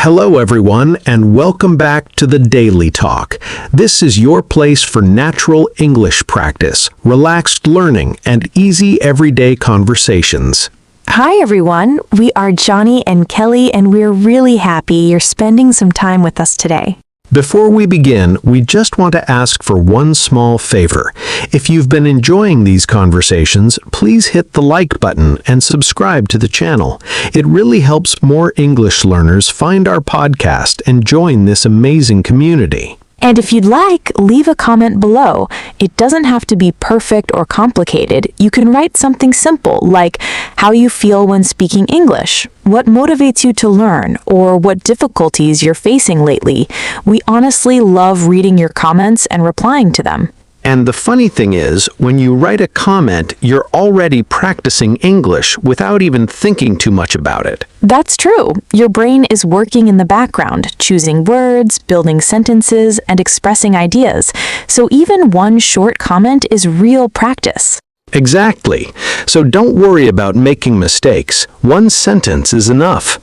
Hello everyone, and welcome back to the Daily Talk. This is your place for natural English practice, relaxed learning, and easy everyday conversations. Hi everyone, we are Johnny and Kelly, and we're really happy you're spending some time with us today. Before we begin, we just want to ask for one small favor. If you've been enjoying these conversations, please hit the like button and subscribe to the channel. It really helps more English learners find our podcast and join this amazing community. And if you'd like, leave a comment below. It doesn't have to be perfect or complicated. You can write something simple like how you feel when speaking English, what motivates you to learn, or what difficulties you're facing lately. We honestly love reading your comments and replying to them. And the funny thing is, when you write a comment, you're already practicing English without even thinking too much about it. That's true. Your brain is working in the background, choosing words, building sentences, and expressing ideas. So even one short comment is real practice. Exactly. So don't worry about making mistakes. One sentence is enough.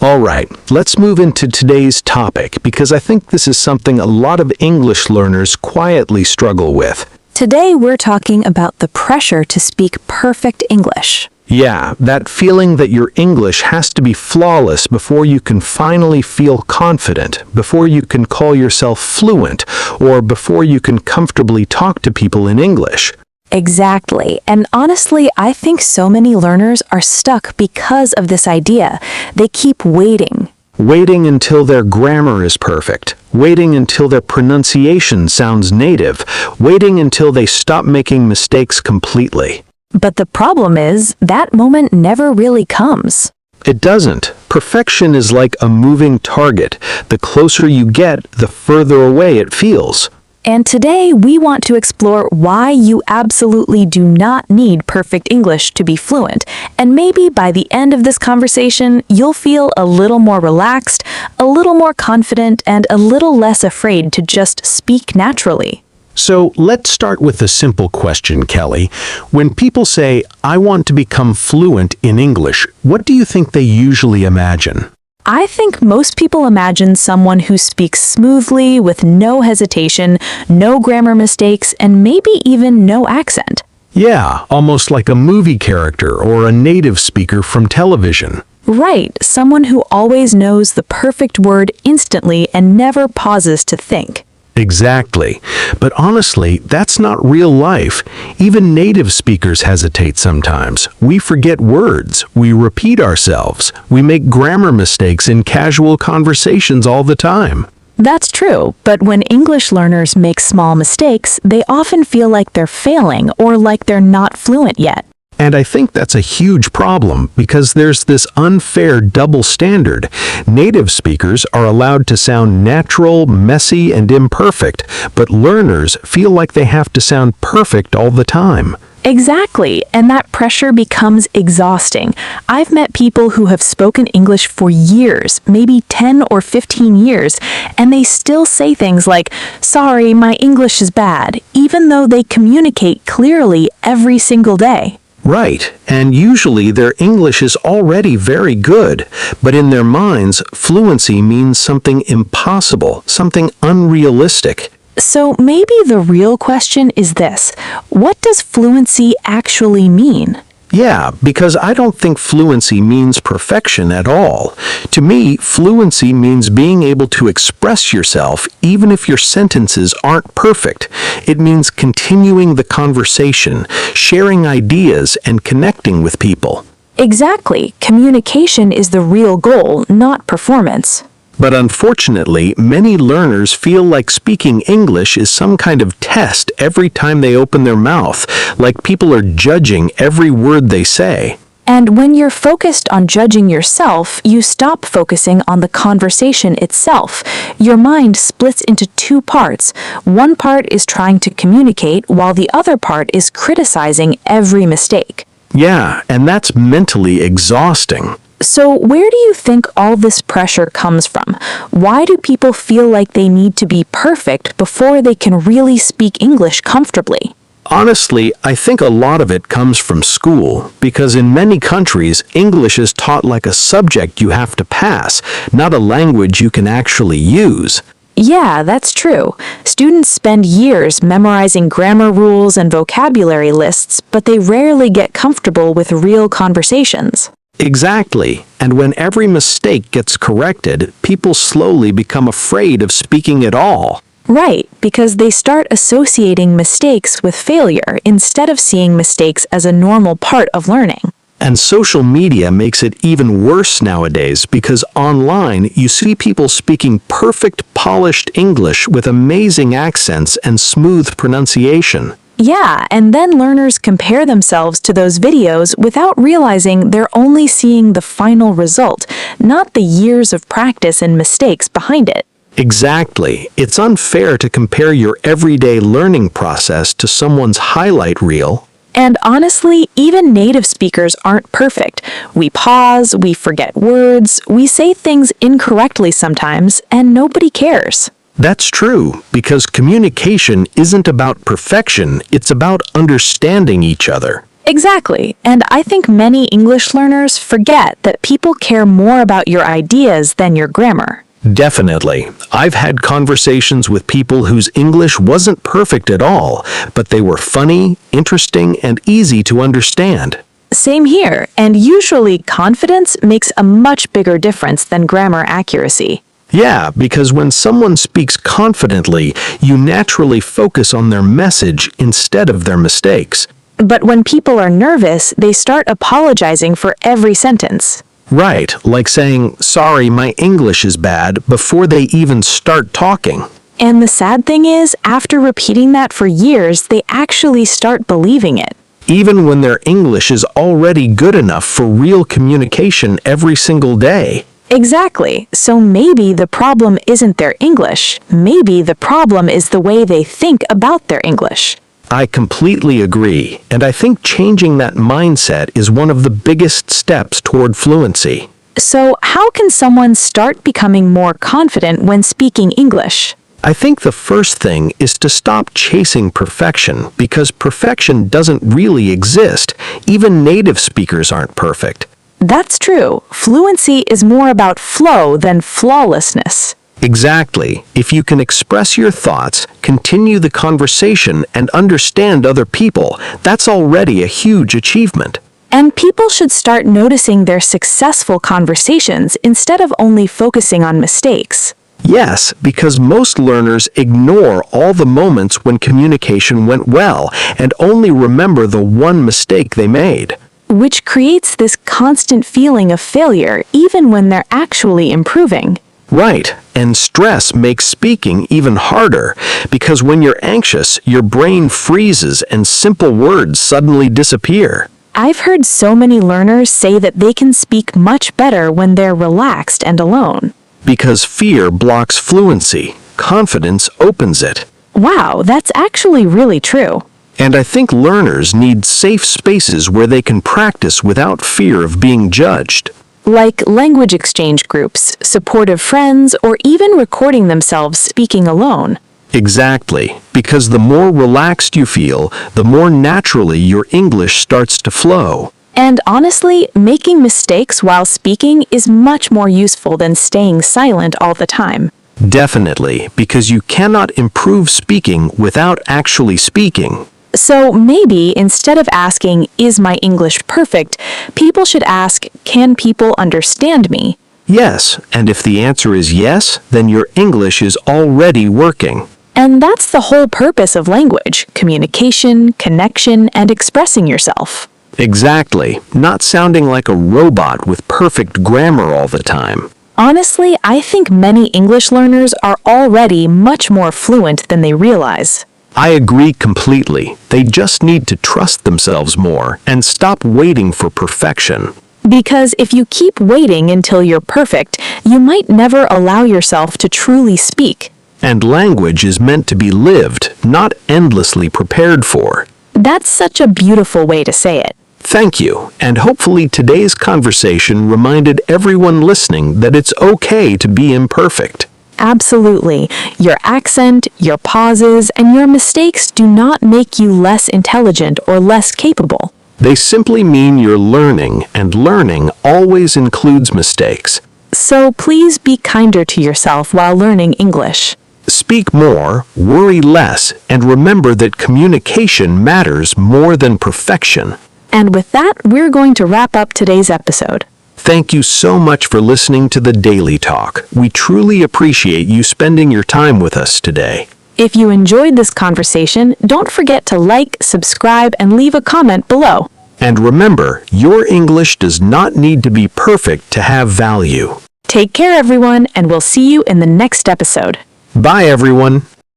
All right, let's move into today's topic because I think this is something a lot of English learners quietly struggle with. Today we're talking about the pressure to speak perfect English. Yeah, that feeling that your English has to be flawless before you can finally feel confident, before you can call yourself fluent, or before you can comfortably talk to people in English. Exactly. And honestly, I think so many learners are stuck because of this idea. They keep waiting. Waiting until their grammar is perfect. Waiting until their pronunciation sounds native. Waiting until they stop making mistakes completely. But the problem is, that moment never really comes. It doesn't. Perfection is like a moving target. The closer you get, the further away it feels. And today we want to explore why you absolutely do not need perfect English to be fluent. And maybe by the end of this conversation, you'll feel a little more relaxed, a little more confident, and a little less afraid to just speak naturally. So let's start with a simple question, Kelly. When people say, "I want to become fluent in English," what do you think they usually imagine? I think most people imagine someone who speaks smoothly with no hesitation, no grammar mistakes, and maybe even no accent. Yeah, almost like a movie character or a native speaker from television. Right, someone who always knows the perfect word instantly and never pauses to think. Exactly. But honestly, that's not real life. Even native speakers hesitate sometimes. We forget words. We repeat ourselves. We make grammar mistakes in casual conversations all the time. That's true, but when English learners make small mistakes, they often feel like they're failing or like they're not fluent yet. And I think that's a huge problem because there's this unfair double standard. Native speakers are allowed to sound natural, messy, and imperfect, but learners feel like they have to sound perfect all the time. Exactly, and that pressure becomes exhausting. I've met people who have spoken English for years, maybe 10 or 15 years, and they still say things like, "Sorry, my English is bad," even though they communicate clearly every single day. Right, and usually their English is already very good, but in their minds, fluency means something impossible, something unrealistic. So maybe the real question is this: what does fluency actually mean? Yeah, because I don't think fluency means perfection at all. To me, fluency means being able to express yourself even if your sentences aren't perfect. It means continuing the conversation, sharing ideas, and connecting with people. Exactly. Communication is the real goal, not performance. But unfortunately, many learners feel like speaking English is some kind of test every time they open their mouth, like people are judging every word they say. And when you're focused on judging yourself, you stop focusing on the conversation itself. Your mind splits into two parts. One part is trying to communicate, while the other part is criticizing every mistake. Yeah, and that's mentally exhausting. So where do you think all this pressure comes from? Why do people feel like they need to be perfect before they can really speak English comfortably? Honestly, I think a lot of it comes from school, because in many countries, English is taught like a subject you have to pass, not a language you can actually use. Yeah, that's true. Students spend years memorizing grammar rules and vocabulary lists, but they rarely get comfortable with real conversations. Exactly, and when every mistake gets corrected, people slowly become afraid of speaking at all. Right, because they start associating mistakes with failure instead of seeing mistakes as a normal part of learning. And social media makes it even worse nowadays because online you see people speaking perfect, polished English with amazing accents and smooth pronunciation. Yeah, and then learners compare themselves to those videos without realizing they're only seeing the final result, not the years of practice and mistakes behind it. Exactly. It's unfair to compare your everyday learning process to someone's highlight reel. And honestly, even native speakers aren't perfect. We pause, we forget words, we say things incorrectly sometimes, and nobody cares. That's true, because communication isn't about perfection, it's about understanding each other. Exactly, and I think many English learners forget that people care more about your ideas than your grammar. Definitely. I've had conversations with people whose English wasn't perfect at all, but they were funny, interesting, and easy to understand. Same here, and usually confidence makes a much bigger difference than grammar accuracy. Yeah, because when someone speaks confidently, you naturally focus on their message instead of their mistakes. But when people are nervous, they start apologizing for every sentence. Right, like saying, "Sorry, my English is bad," before they even start talking. And the sad thing is, after repeating that for years, they actually start believing it. Even when their English is already good enough for real communication every single day. Exactly. So maybe the problem isn't their English. Maybe the problem is the way they think about their English. I completely agree, and I think changing that mindset is one of the biggest steps toward fluency. So how can someone start becoming more confident when speaking English? I think the first thing is to stop chasing perfection, because perfection doesn't really exist. Even native speakers aren't perfect. That's true. Fluency is more about flow than flawlessness. Exactly. If you can express your thoughts, continue the conversation, and understand other people, that's already a huge achievement. And people should start noticing their successful conversations instead of only focusing on mistakes. Yes, because most learners ignore all the moments when communication went well and only remember the one mistake they made. Which creates this constant feeling of failure even when they're actually improving. Right, and stress makes speaking even harder, because when you're anxious, your brain freezes and simple words suddenly disappear. I've heard so many learners say that they can speak much better when they're relaxed and alone. Because fear blocks fluency, confidence opens it. Wow, that's actually really true. And I think learners need safe spaces where they can practice without fear of being judged. Like language exchange groups, supportive friends, or even recording themselves speaking alone. Exactly, because the more relaxed you feel, the more naturally your English starts to flow. And honestly, making mistakes while speaking is much more useful than staying silent all the time. Definitely, because you cannot improve speaking without actually speaking. So maybe instead of asking, "Is my English perfect?" people should ask, "Can people understand me?" Yes, and if the answer is yes, then your English is already working. And that's the whole purpose of language: communication, connection, and expressing yourself. Exactly, not sounding like a robot with perfect grammar all the time. Honestly, I think many English learners are already much more fluent than they realize. I agree completely. They just need to trust themselves more and stop waiting for perfection. Because if you keep waiting until you're perfect, you might never allow yourself to truly speak. And language is meant to be lived, not endlessly prepared for. That's such a beautiful way to say it. Thank you, and hopefully today's conversation reminded everyone listening that it's okay to be imperfect. Absolutely. Your accent, your pauses, and your mistakes do not make you less intelligent or less capable. They simply mean you're learning, and learning always includes mistakes. So please be kinder to yourself while learning English. Speak more, worry less, and remember that communication matters more than perfection. And with that, we're going to wrap up today's episode. Thank you so much for listening to the Daily Talk. We truly appreciate you spending your time with us today. If you enjoyed this conversation, don't forget to like, subscribe, and leave a comment below. And remember, your English does not need to be perfect to have value. Take care, everyone, and we'll see you in the next episode. Bye, everyone.